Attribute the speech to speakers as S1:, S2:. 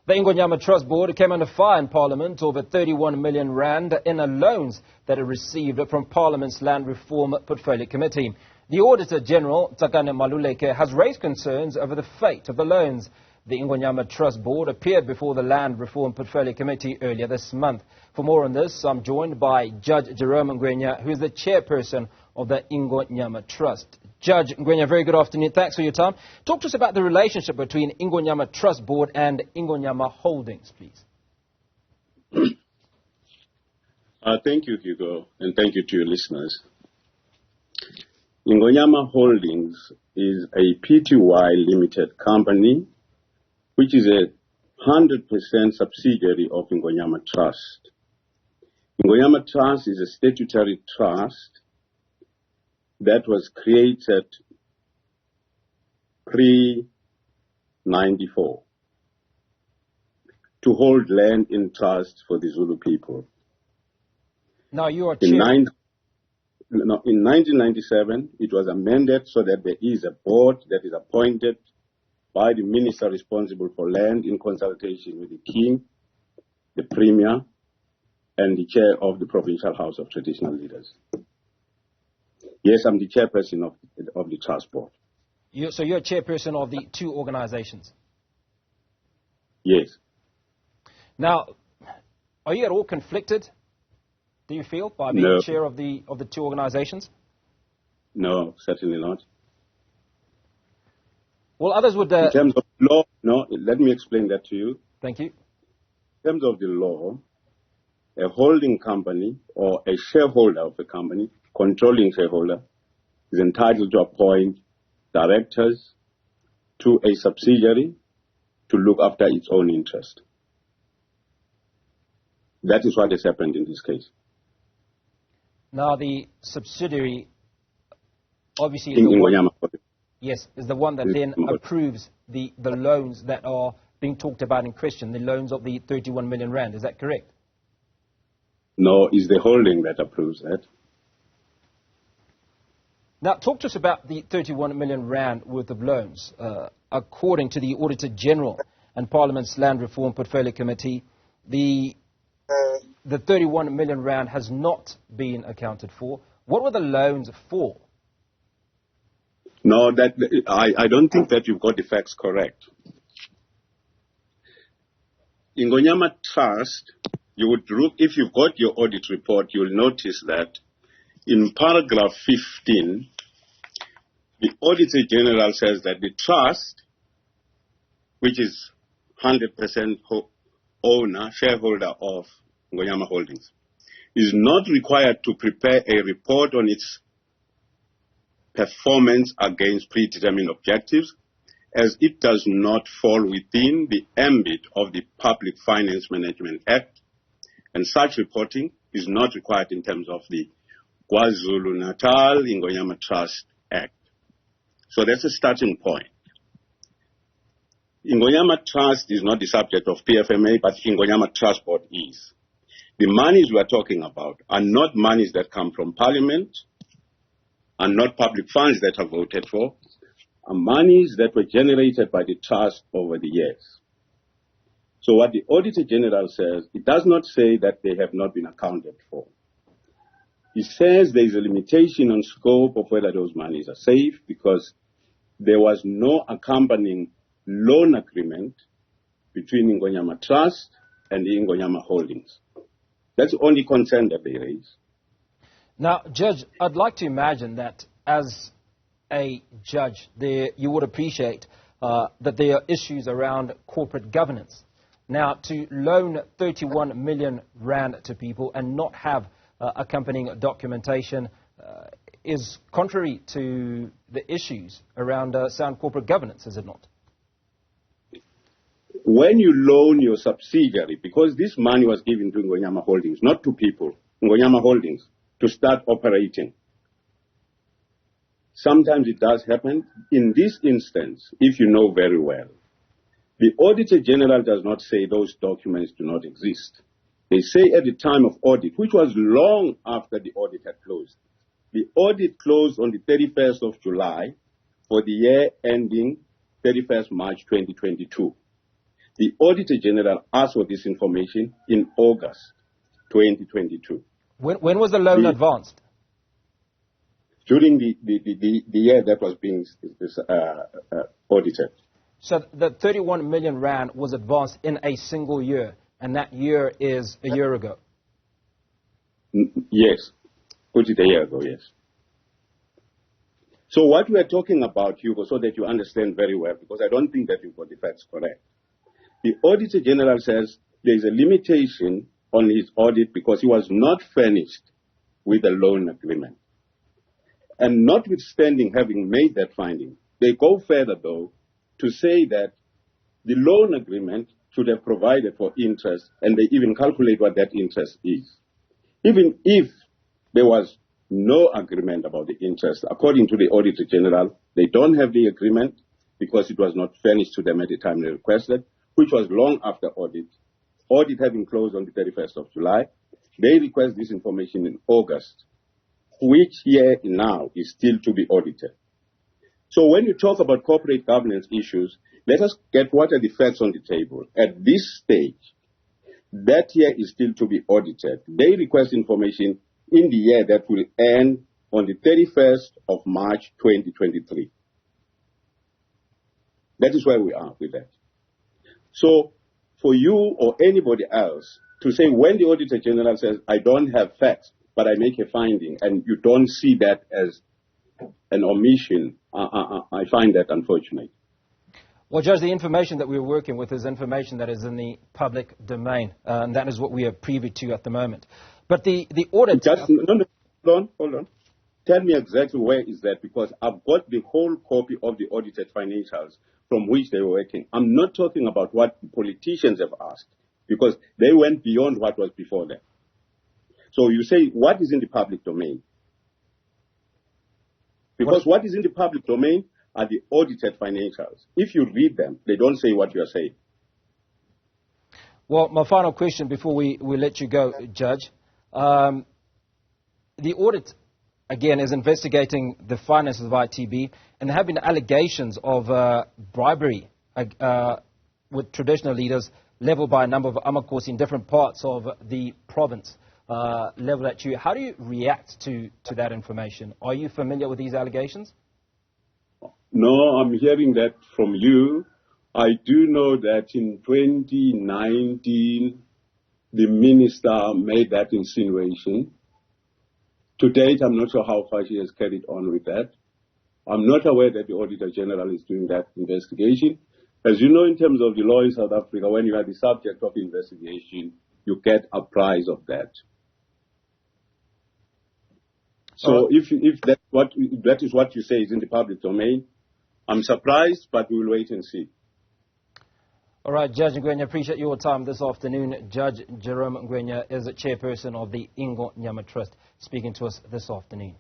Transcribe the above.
S1: The Ngonyama Trust Board came under fire in Parliament over 31 million rand in loans that it received from Parliament's Land Reform Portfolio Committee. The Auditor General, Tsakane Maluleke, has raised concerns over the fate of the loans. The Ngonyama Trust Board appeared before the Land Reform Portfolio Committee earlier this month. For more on this, I'm joined by Judge Jerome Ngwenya, who is the chairperson of the Ngonyama Trust. Judge Ngwenya, very good afternoon. Thanks for your time. Talk to us about the relationship between Ngonyama Trust Board and Ngonyama Holdings, please.
S2: Thank you, Hugo, and thank you to your listeners. Ngonyama Holdings is a Pty limited company, which is a 100% subsidiary of Ngonyama Trust. Ngonyama Trust is a statutory trust that was created pre-94 to hold land in trust for the Zulu people.
S1: Now you are
S2: in 1997, it was amended so that there is a board that is appointed by the minister responsible for land in consultation with the king, the premier, and the chair of the Provincial House of Traditional Leaders. Yes, I'm the chairperson of the trust board.
S1: So you're chairperson of the two organizations?
S2: Yes.
S1: Now, are you at all conflicted, do you feel, by being chair of the two organizations?
S2: No, certainly not.
S1: Well, others would...
S2: In terms of law, no, let me explain that to you.
S1: Thank you.
S2: In terms of the law, a holding company or a shareholder of a company, controlling shareholder, is entitled to appoint directors to a subsidiary to look after its own interest. That is what has happened in this case.
S1: Now, the subsidiary, obviously, is the one that then approves the loans that are being talked about in question, the loans of the 31 million rand. Is that correct?
S2: No, it's the holding that approves that.
S1: Now, talk to us about the 31 million rand worth of loans. According to the Auditor General and Parliament's Land Reform Portfolio Committee, the 31 million rand has not been accounted for. What were the loans for?
S2: No, I don't think that you've got the facts correct. In Ngonyama Trust, you would look, if you've got your audit report, you'll notice that in paragraph 15, the Auditor General says that the trust, which is 100% shareholder of Ngonyama Holdings, is not required to prepare a report on its performance against predetermined objectives, as it does not fall within the ambit of the Public Finance Management Act, and such reporting is not required in terms of the KwaZulu-Natal Ngonyama Trust Act. So that's a starting point. Ngonyama Trust is not the subject of PFMA, but Ngonyama Trust Board is. The monies we are talking about are not monies that come from Parliament, are not public funds that are voted for, are monies that were generated by the trust over the years. So what the Auditor General says, it does not say that they have not been accounted for. He says there is a limitation on scope of whether those monies are safe because there was no accompanying loan agreement between Ngonyama Trust and the Ngonyama Holdings. That's the only concern that they raise.
S1: Now, Judge, I'd like to imagine that as a judge, you would appreciate that there are issues around corporate governance. Now, to loan 31 million rand to people and not have accompanying documentation is contrary to the issues around sound corporate governance, is it not?
S2: When you loan your subsidiary, because this money was given to Ngonyama Holdings, not to people, Ngonyama Holdings, to start operating. Sometimes it does happen. In this instance, if you know very well, the Auditor General does not say those documents do not exist. They say at the time of audit, which was long after the audit had closed. The audit closed on the 31st of July for the year ending 31st March 2022. The Auditor General asked for this information in August 2022.
S1: When was the loan advanced?
S2: During the year that was being audited.
S1: So the 31 million rand was advanced in a single year, and that year is a year ago.
S2: Yes, put it a year ago, yes. So what we are talking about, Hugo, so that you understand very well, because I don't think that you've got the facts correct. The Auditor General says there is a limitation on his audit because he was not furnished with a loan agreement. And notwithstanding having made that finding, they go further, though, to say that the loan agreement should have provided for interest, and they even calculate what that interest is. Even if there was no agreement about the interest, according to the Auditor General, they don't have the agreement because it was not furnished to them at the time they requested, which was long after audit. Audit having closed on the 31st of July. They request this information in August, which year now is still to be audited. So when you talk about corporate governance issues, let us get what are the facts on the table. At this stage, that year is still to be audited. They request information in the year that will end on the 31st of March 2023. That is where we are with that. So for you or anybody else to say when the Auditor General says, I don't have facts, but I make a finding, and you don't see that as an omission, I find that unfortunate.
S1: Well, Judge, the information that we're working with is information that is in the public domain, and that is what we are privy to at the moment. But the audit...
S2: Hold on. Tell me exactly where is that, because I've got the whole copy of the audited financials from which they were working. I'm not talking about what the politicians have asked, because they went beyond what was before them. So you say, what is in the public domain? Because what is in the public domain are the audited financials. If you read them, they don't say what you are saying.
S1: Well, my final question before we let you go, Judge. The audit, again, is investigating the finances of ITB, and there have been allegations of bribery with traditional leaders leveled by a number of Amakosi in different parts of the province. Leveled at you. How do you react to that information? Are you familiar with these allegations?
S2: No, I'm hearing that from you. I do know that in 2019, the minister made that insinuation. To date, I'm not sure how far she has carried on with that. I'm not aware that the Auditor General is doing that investigation. As you know, in terms of the law in South Africa, when you are the subject of investigation, you get apprised of that. So if that is what you say is in the public domain, I'm surprised, but we will wait and see.
S1: All right, Judge Ngwenya, appreciate your time this afternoon. Judge Jerome Ngwenya is a chairperson of the Ingonyama Trust, speaking to us this afternoon.